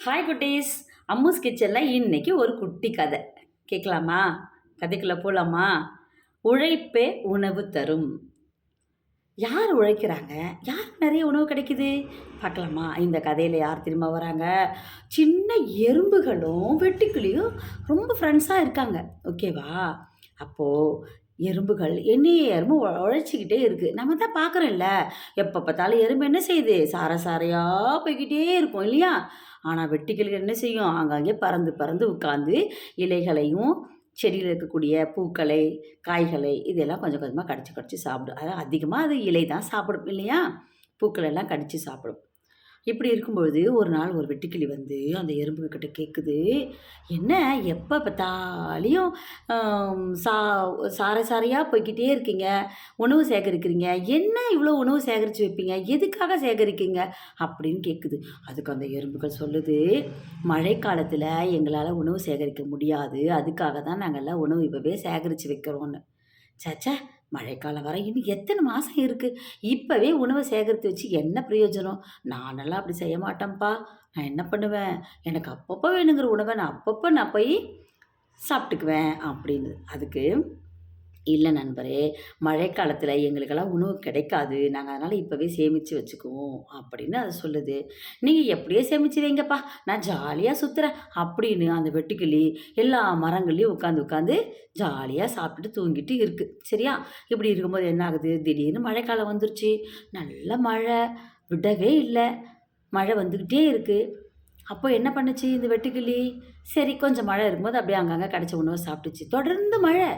Hi குட்டீஸ். அம்முஸ் கிச்சனில் இன்னைக்கு ஒரு குட்டி கதை கேட்கலாமா? கதைக்குள்ளே போகலாமா? உழைப்பே உணவு தரும். யார் உழைக்கிறாங்க? யாருக்கு நிறைய உணவு கிடைக்குது பார்க்கலாமா? இந்த கதையில் யார் திரும்ப வராங்க? சின்ன எறும்புகளும் வெட்டுக்கிளியும் ரொம்ப ஃப்ரெண்ட்ஸாக இருக்காங்க. ஓகேவா? அப்போது எறும்புகள் எறும்பு உழைச்சிக்கிட்டே இருக்குது. நம்ம தான் பார்க்குறோம்ல, எப்போ பார்த்தாலும் எறும்பு என்ன செய்யுது? சாரையாக போய்கிட்டே இருக்கும் இல்லையா? ஆனால் வெட்டுக்கிளிகள் என்ன செய்யும்? அங்கங்கே பறந்து பறந்து உட்காந்து இலைகளையும் செடியில் இருக்கக்கூடிய பூக்களை, காய்களை இதெல்லாம் கொஞ்சம் கொஞ்சமாக கடிச்சு கடிச்சு சாப்பிடும். அதாவது அதிகமாக அது இலை தான் சாப்பிடும் இல்லையா? பூக்கள் எல்லாம் கடிச்சு சாப்பிடும். இப்படி இருக்கும்பொழுது ஒரு நாள் ஒரு வெட்டுக்கிளி வந்து அந்த எறும்புகிட்ட கேட்குது, "என்ன எப்போ பார்த்தாலியும் சா சாறை சாறையாக போய்க்கிட்டே இருக்கீங்க, உணவு சேகரிக்கிறீங்க. என்ன இவ்வளோ உணவு சேகரித்து வைப்பீங்க? எதுக்காக சேகரிக்கீங்க?" அப்படின்னு கேட்குது. அதுக்கு அந்த எறும்புகள் சொல்லுது, "மழைக்காலத்தில் எங்களால் உணவு சேகரிக்க முடியாது. அதுக்காக தான் நாங்கள்லாம் உணவு இப்போவே சேகரித்து வைக்கிறோன்னு." ச்சே! மழைக்காலம் வர இன்னும் எத்தனை மாதம் இருக்குது? இப்போவே உணவை சேகரித்து வச்சு என்ன பிரயோஜனம்? நானெல்லாம் அப்படி செய்ய மாட்டேன்ப்பா. நான் என்ன பண்ணுவேன், எனக்கு அப்பப்போ வேணுங்கிற உணவை நான் போய் சாப்பிட்டுக்குவேன் அப்படின்னு. அதுக்கு, "இல்லை நண்பரே, மழைக்காலத்தில் எங்களுக்கெல்லாம் உணவு கிடைக்காது. நாங்கள் அதனால் இப்போவே சேமித்து வச்சுக்குவோம்." அப்படின்னு அது சொல்லுது. "நீங்கள் எப்படியோ சேமித்து வைங்கப்பா, நான் ஜாலியாக சுற்றுறேன்." அப்படின்னு அந்த வெட்டுக்கிளி எல்லா மரங்கள்லேயும் உட்காந்து உட்காந்து ஜாலியாக சாப்பிட்டுட்டு தூங்கிட்டு இருக்குது. சரியா? இப்படி இருக்கும்போது என்ன ஆகுது? திடீர்னு மழைக்காலம் வந்துருச்சு. நல்ல மழை, விடவே இல்லை. மழை வந்துக்கிட்டே இருக்குது. அப்போ என்ன பண்ணுச்சு இந்த வெட்டுக்கிளி? சரி, கொஞ்சம் மழை இருக்கும்போது அப்படியே அங்கங்கே கிடைச்ச உணவை சாப்பிட்டுச்சு. தொடர்ந்து மழை.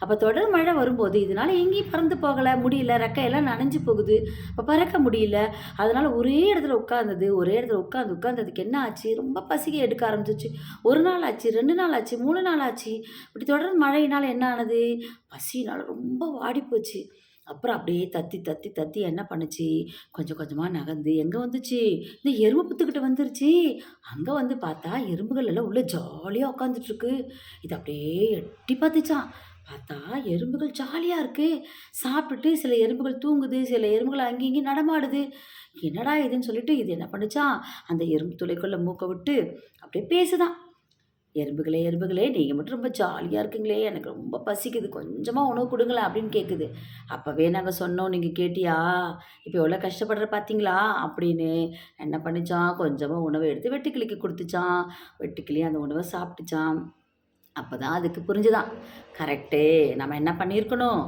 அப்போ தொடர் மழை வரும்போது இதனால் எங்கேயும் பறந்து போகலை, முடியல. ரெக்கையெல்லாம் நனைஞ்சு போகுது. அப்போ பறக்க முடியல. அதனால் ஒரே இடத்துல உட்காந்தது. ஒரே இடத்துல உட்காந்ததுக்கு என்ன ஆச்சு? ரொம்ப பசிக்க எடுக்க ஆரம்பிச்சிச்சு. 1 நாள் ஆச்சு, 2 நாள் ஆச்சு, 3 நாள் ஆச்சு. இப்படி தொடர்ந்து மழையினால் என்ன ஆனது? பசியினால் ரொம்ப வாடிப்போச்சு. அப்புறம் அப்படியே தத்தி தத்தி தத்தி என்ன பண்ணுச்சு? கொஞ்சம் கொஞ்சமாக நகர்ந்து எங்கே வந்துச்சு? இந்த எருமை புத்துக்கிட்ட வந்துருச்சு. அங்கே வந்து பார்த்தா எறும்புகள் எல்லாம் உள்ளே ஜாலியாக உட்காந்துட்ருக்கு. இது அப்படியே எட்டி பார்த்துச்சான். பார்த்தா எறும்புகள் ஜாலியாக இருக்குது. சாப்பிட்டுட்டு சில எறும்புகள் தூங்குது, சில எறும்புகள் அங்கேயும் இங்கேயும் நடமாடுது. என்னடா இதுன்னு சொல்லிட்டு இது என்ன பண்ணுச்சான்? அந்த எறும்பு துளைக்குள்ளே மூக்கை விட்டு அப்படியே பேசுதான். "எறும்புகளே எறும்புகளே, நீங்கள் மட்டும் ரொம்ப ஜாலியாக இருக்கீங்களே, எனக்கு ரொம்ப பசிக்குது, கொஞ்சமாக உணவு கொடுங்களேன்" அப்படின்னு கேட்குது. அப்போவே நாங்கள் சொன்னோம், நீங்கள் கேட்டியா? இப்போ எவ்வளோ கஷ்டப்படுற பார்த்தீங்களா அப்படின்னு. என்ன பண்ணிச்சான்? கொஞ்சமாக உணவை எடுத்து வெட்டுக்கிளிக்கு கொடுத்துச்சான். வெட்டுக்கிளி அந்த உணவை சாப்பிட்டுச்சான். அப்போ தான் அதுக்கு புரிஞ்சுதான், கரெக்டு, நம்ம என்ன பண்ணியிருக்கணும்?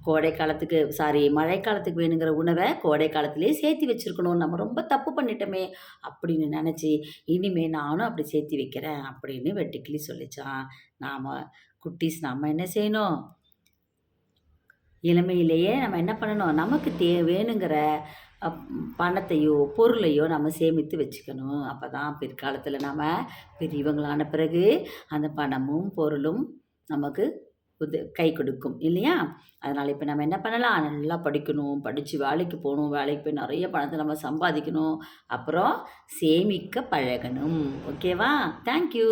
மழைக்காலத்துக்கு வேணுங்கிற உணவை கோடை காலத்திலேயே சேர்த்து வச்சுருக்கணும். நம்ம ரொம்ப தப்பு பண்ணிட்டோமே அப்படின்னு நினச்சி, இனிமே நானும் அப்படி சேர்த்து வைக்கிறேன் அப்படின்னு வெட்டுக்கிளி சொல்லிச்சான். நாம் குட்டீஸ் நம்ம என்ன செய்யணும்? இளமையிலேயே நம்ம என்ன பண்ணணும்? நமக்கு வேணுங்கிற அப் பணத்தையோ, பொருளையோ நம்ம சேமித்து வச்சுக்கணும். அப்போ தான் பிற்காலத்தில் நம்ம பெரியவங்களான பிறகு அந்த பணமும், பொருளும் நமக்கு கை கொடுக்கும் இல்லையா? அதனால் இப்போ நம்ம என்ன பண்ணலாம்? நல்லா படிக்கணும், படித்து வேலைக்கு போகணும், வேலைக்கு போய் நிறைய பணத்தை நம்ம சம்பாதிக்கணும். அப்புறம் சேமிக்க பழகணும். ஓகேவா? Thank you.